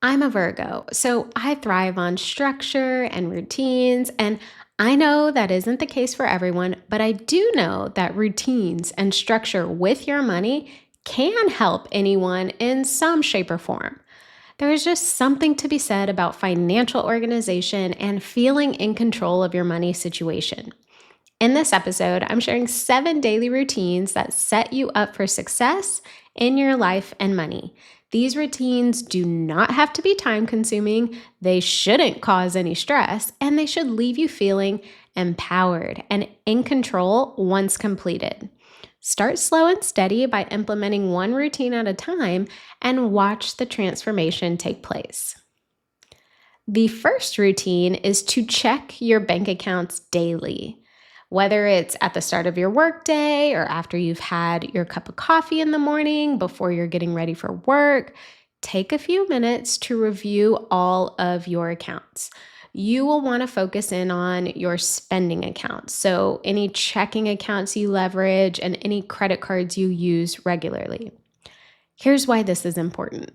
I'm a Virgo, so I thrive on structure and routines, and I know that isn't the case for everyone, but I do know that routines and structure with your money can help anyone in some shape or form. There is just something to be said about financial organization and feeling in control of your money situation. In this episode, I'm sharing 7 daily routines that set you up for success in your life and money. These routines do not have to be time consuming, they shouldn't cause any stress, and they should leave you feeling empowered and in control once completed. Start slow and steady by implementing one routine at a time and watch the transformation take place. The first routine is to check your bank accounts daily. Whether it's at the start of your workday or after you've had your cup of coffee in the morning before you're getting ready for work, take a few minutes to review all of your accounts. You will want to focus in on your spending accounts. So, any checking accounts you leverage and any credit cards you use regularly. Here's why this is important.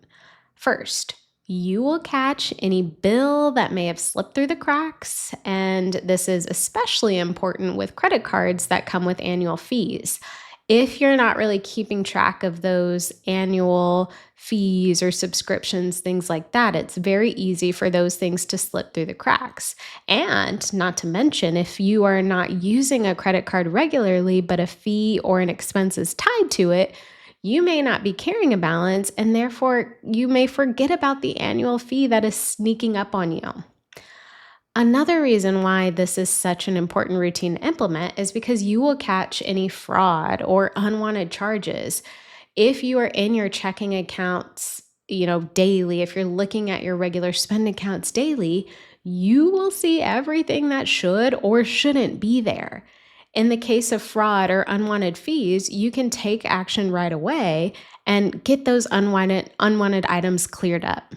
First, you will catch any bill that may have slipped through the cracks, and this is especially important with credit cards that come with annual fees. If you're not really keeping track of those annual fees or subscriptions, things like that, it's very easy for those things to slip through the cracks. And not to mention, if you are not using a credit card regularly, but a fee or an expense is tied to it, you may not be carrying a balance, and therefore you may forget about the annual fee that is sneaking up on you. Another reason why this is such an important routine to implement is because you will catch any fraud or unwanted charges. If you are in your checking accounts, daily, if you're looking at your regular spend accounts daily, you will see everything that should or shouldn't be there. In the case of fraud or unwanted fees, you can take action right away and get those unwanted items cleared up.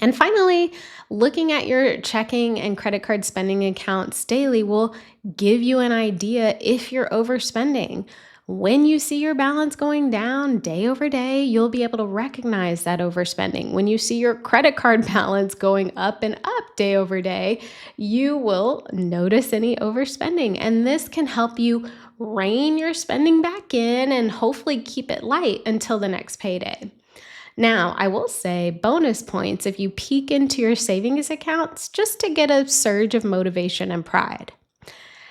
And finally, looking at your checking and credit card spending accounts daily will give you an idea if you're overspending. When you see your balance going down day over day, you'll be able to recognize that overspending. When you see your credit card balance going up and up day over day, you will notice any overspending. And this can help you rein your spending back in and hopefully keep it light until the next payday. Now, I will say bonus points if you peek into your savings accounts just to get a surge of motivation and pride.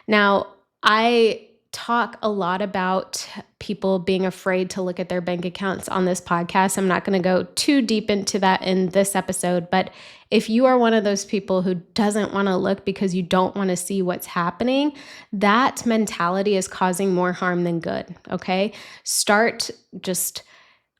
Now, I talk a lot about people being afraid to look at their bank accounts on this podcast. I'm not going to go too deep into that in this episode, but if you are one of those people who doesn't want to look because you don't want to see what's happening, that mentality is causing more harm than good, okay? Start just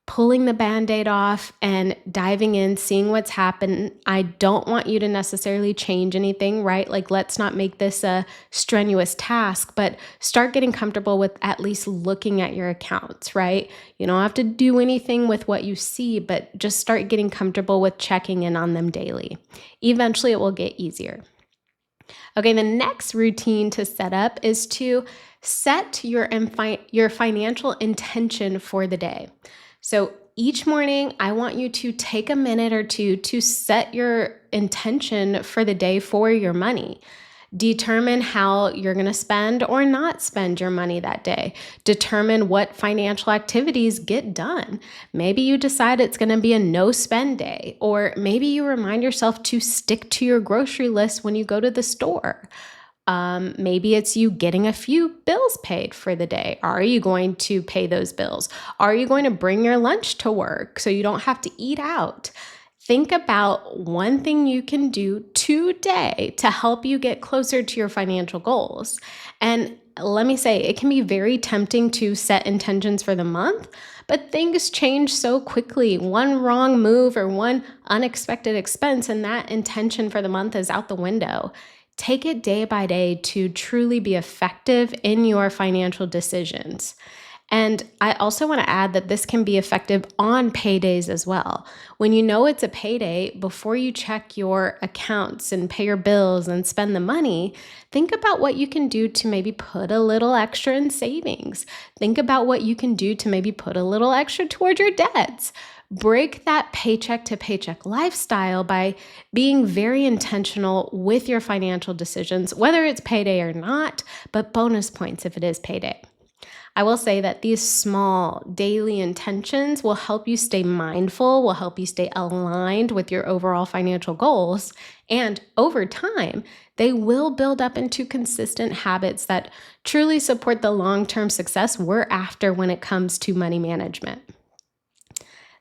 pulling the Band-Aid off and diving in, seeing what's happened. I don't want you to necessarily change anything, right? Like, let's not make this a strenuous task, but start getting comfortable with at least looking at your accounts, right? You don't have to do anything with what you see, but just start getting comfortable with checking in on them daily. Eventually, it will get easier. Okay, the next routine to set up is to set your financial intention for the day. So each morning, I want you to take a minute or two to set your intention for the day for your money. Determine how you're going to spend or not spend your money that day. Determine what financial activities get done. Maybe you decide it's going to be a no spend day, or maybe you remind yourself to stick to your grocery list when you go to the store. Maybe it's you getting a few bills paid for the day. Are you going to pay those bills? Are you going to bring your lunch to work so you don't have to eat out? Think about one thing you can do today to help you get closer to your financial goals. And let me say, it can be very tempting to set intentions for the month, but things change so quickly. One wrong move or one unexpected expense, and that intention for the month is out the window. Take it day by day to truly be effective in your financial decisions. And I also want to add that this can be effective on paydays as well. When you know it's a payday, before you check your accounts and pay your bills and spend the money, think about what you can do to maybe put a little extra in savings. Think about what you can do to maybe put a little extra toward your debts. break that paycheck to paycheck lifestyle by being very intentional with your financial decisions, whether it's payday or not, but bonus points if it is payday. I will say that these small daily intentions will help you stay mindful, will help you stay aligned with your overall financial goals. And over time, they will build up into consistent habits that truly support the long-term success we're after when it comes to money management.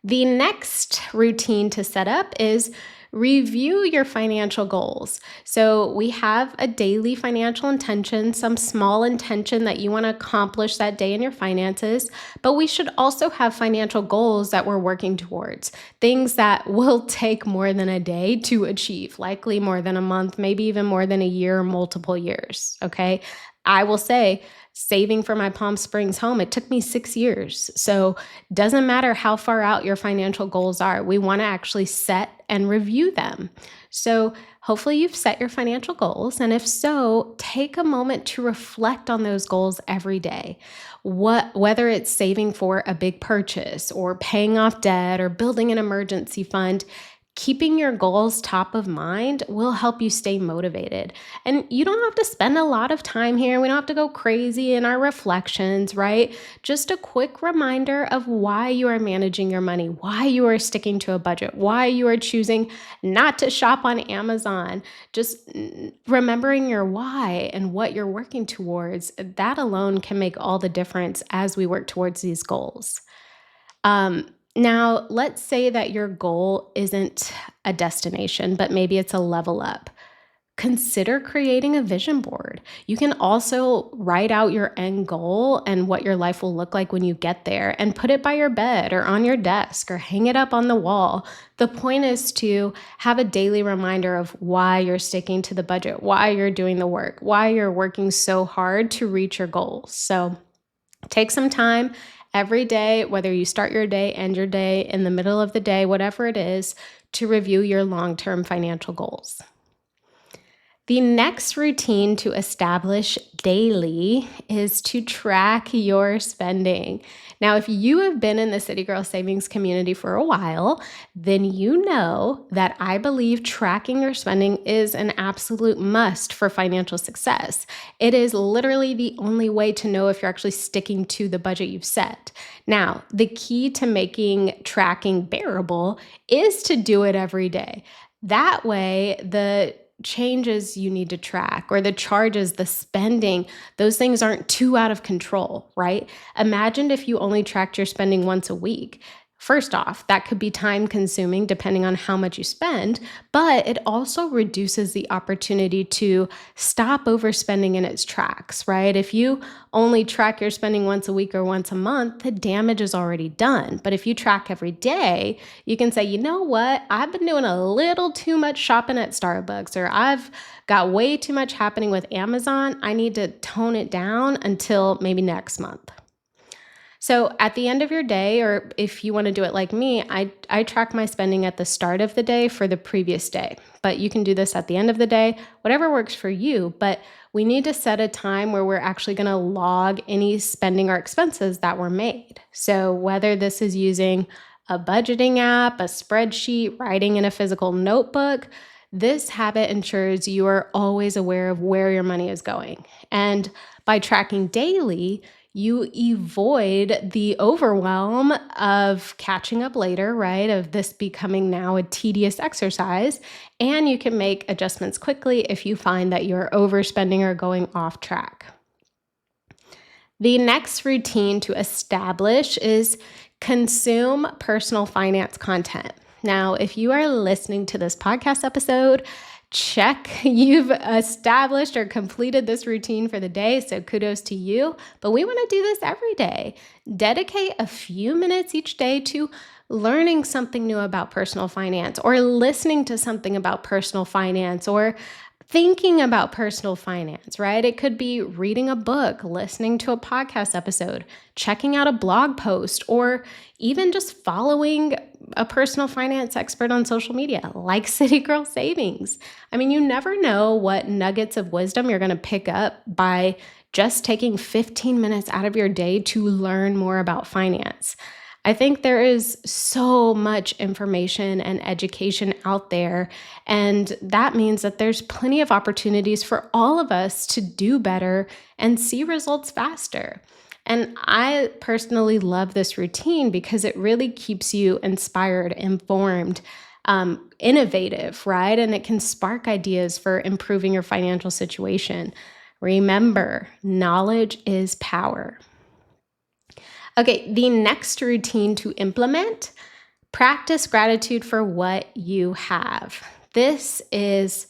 The next routine to set up is review your financial goals. So we have a daily financial intention, some small intention that you want to accomplish that day in your finances, but we should also have financial goals that we're working towards, things that will take more than a day to achieve, likely more than a month, maybe even more than a year, multiple years, okay? I will say, saving for my Palm Springs home, it took me 6 years. So doesn't matter how far out your financial goals are, we want to actually set and review them. So hopefully you've set your financial goals. And if so, take a moment to reflect on those goals every day. Whether it's saving for a big purchase or paying off debt or building an emergency fund, keeping your goals top of mind will help you stay motivated. And you don't have to spend a lot of time here. We don't have to go crazy in our reflections, right? Just a quick reminder of why you are managing your money, why you are sticking to a budget, why you are choosing not to shop on Amazon. Just remembering your why and what you're working towards, that alone can make all the difference as we work towards these goals. Now, let's say that your goal isn't a destination, but maybe it's a level up. Consider creating a vision board. You can also write out your end goal and what your life will look like when you get there and put it by your bed or on your desk or hang it up on the wall. The point is to have a daily reminder of why you're sticking to the budget, why you're doing the work, why you're working so hard to reach your goals. So take some time every day, whether you start your day, end your day, in the middle of the day, whatever it is, to review your long-term financial goals. The next routine to establish daily is to track your spending. Now, if you have been in the City Girl Savings community for a while, then you know that I believe tracking your spending is an absolute must for financial success. It is literally the only way to know if you're actually sticking to the budget you've set. Now, the key to making tracking bearable is to do it every day. That way, the changes you need to track or the charges, the spending, those things aren't too out of control, right? Imagine if you only tracked your spending once a week. First off, that could be time consuming depending on how much you spend, but it also reduces the opportunity to stop overspending in its tracks, right? If you only track your spending once a week or once a month, the damage is already done. But if you track every day, you can say, you know what? I've been doing a little too much shopping at Starbucks, or I've got way too much happening with Amazon. I need to tone it down until maybe next month. So at the end of your day, or if you want to do it like me, I track my spending at the start of the day for the previous day. But you can do this at the end of the day, whatever works for you. But we need to set a time where we're actually going to log any spending or expenses that were made. So whether this is using a budgeting app, a spreadsheet, writing in a physical notebook, this habit ensures you are always aware of where your money is going. And by tracking daily, you avoid the overwhelm of catching up later, right? Of this becoming now a tedious exercise. And you can make adjustments quickly if you find that you're overspending or going off track. The next routine to establish is consume personal finance content. Now, if you are listening to this podcast episode, check, you've established or completed this routine for the day, so kudos to you. But we want to do this every day. Dedicate a few minutes each day to learning something new about personal finance, or listening to something about personal finance, or thinking about personal finance, right? It could be reading a book, listening to a podcast episode, checking out a blog post, or even just following a personal finance expert on social media, like City Girl Savings. I mean, you never know what nuggets of wisdom you're going to pick up by just taking 15 minutes out of your day to learn more about finance. I think there is so much information and education out there, and that means that there's plenty of opportunities for all of us to do better and see results faster. And I personally love this routine because it really keeps you inspired, informed, innovative, right? And it can spark ideas for improving your financial situation. Remember, knowledge is power. Okay, the next routine to implement: practice gratitude for what you have. This is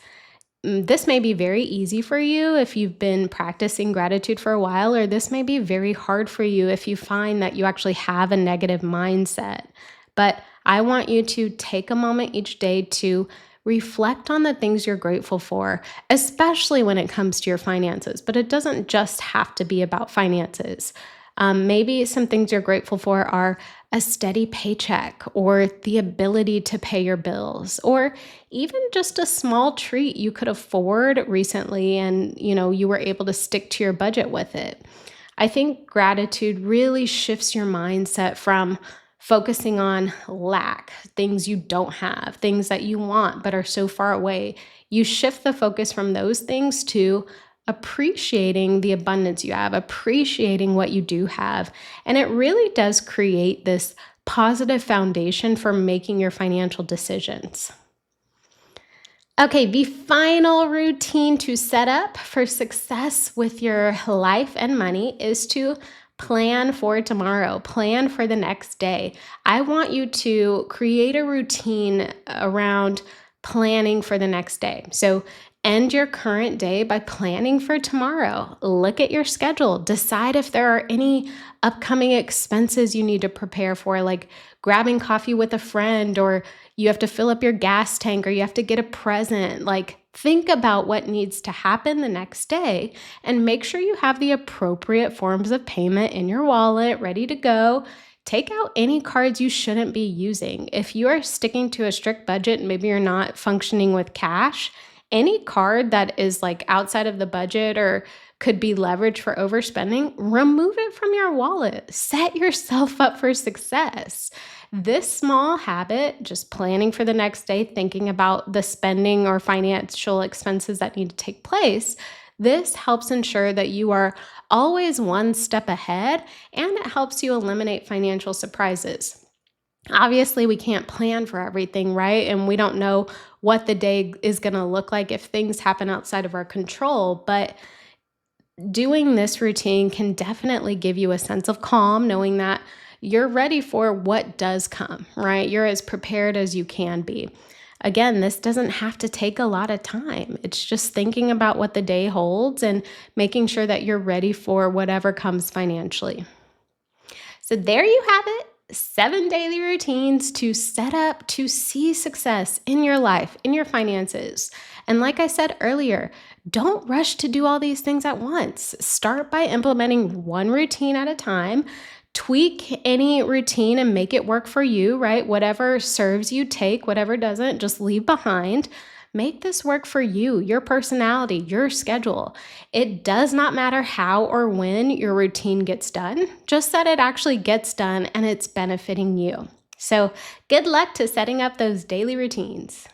this may be very easy for you if you've been practicing gratitude for a while, or this may be very hard for you if you find that you actually have a negative mindset. But I want you to take a moment each day to reflect on the things you're grateful for, especially when it comes to your finances. But it doesn't just have to be about finances. Maybe some things you're grateful for are a steady paycheck, or the ability to pay your bills, or even just a small treat you could afford recently and you were able to stick to your budget with it. I think gratitude really shifts your mindset from focusing on lack, things you don't have, things that you want but are so far away. You shift the focus from those things to appreciating the abundance you have, appreciating what you do have. And it really does create this positive foundation for making your financial decisions. Okay, the final routine to set up for success with your life and money is to plan for tomorrow, plan for the next day. I want you to create a routine around planning for the next day. So, end your current day by planning for tomorrow. Look at your schedule, decide if there are any upcoming expenses you need to prepare for, like grabbing coffee with a friend, or you have to fill up your gas tank, or you have to get a present. Like, think about what needs to happen the next day and make sure you have the appropriate forms of payment in your wallet ready to go. Take out any cards you shouldn't be using. If you are sticking to a strict budget and maybe you're not functioning with cash, any card that is like outside of the budget or could be leveraged for overspending, remove it from your wallet. Set yourself up for success. This small habit, just planning for the next day, thinking about the spending or financial expenses that need to take place, this helps ensure that you are always one step ahead, and it helps you eliminate financial surprises. Obviously, we can't plan for everything, right? And we don't know what the day is going to look like if things happen outside of our control. But doing this routine can definitely give you a sense of calm, knowing that you're ready for what does come, right? You're as prepared as you can be. Again, this doesn't have to take a lot of time. It's just thinking about what the day holds and making sure that you're ready for whatever comes financially. So there you have it. 7 daily routines to set up to see success in your life, in your finances. And like I said earlier, don't rush to do all these things at once. Start by implementing one routine at a time. Tweak any routine and make it work for you, right? Whatever serves you, take. Whatever doesn't, just leave behind. Make this work for you, your personality, your schedule. It does not matter how or when your routine gets done, just that it actually gets done and it's benefiting you. So, good luck to setting up those daily routines.